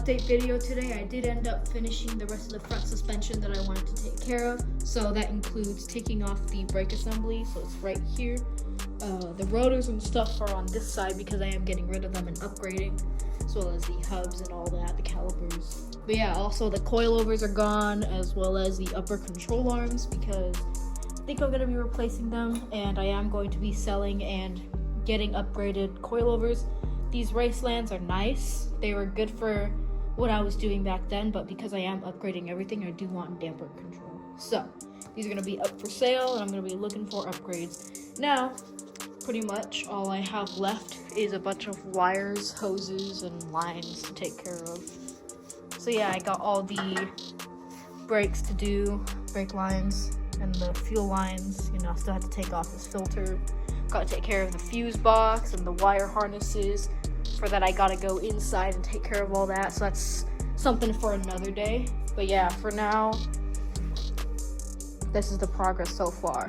update video today. I did end up finishing the rest of the front suspension that I wanted to take care of. So that includes taking off the brake assembly, so it's right here. The rotors and stuff are on this side because I am getting rid of them and upgrading, as well as the hubs and all that, the calipers. But yeah, also the coilovers are gone, as well as the upper control arms, because I think I'm going to be replacing them, and I am going to be selling and getting upgraded coilovers. These Racelands are nice. They were good for what I was doing back then, but because I am upgrading everything, I do want damper control. So these are going to be up for sale, and I'm going to be looking for upgrades. Now, pretty much all I have left is a bunch of wires, hoses, and lines to take care of. So yeah, I got all the brakes to do, brake lines, and the fuel lines. You know, I still have to take off this filter. Got to take care of the fuse box and the wire harnesses. For that, I gotta go inside and take care of all that, so that's something for another day. But yeah, for now, this is the progress so far.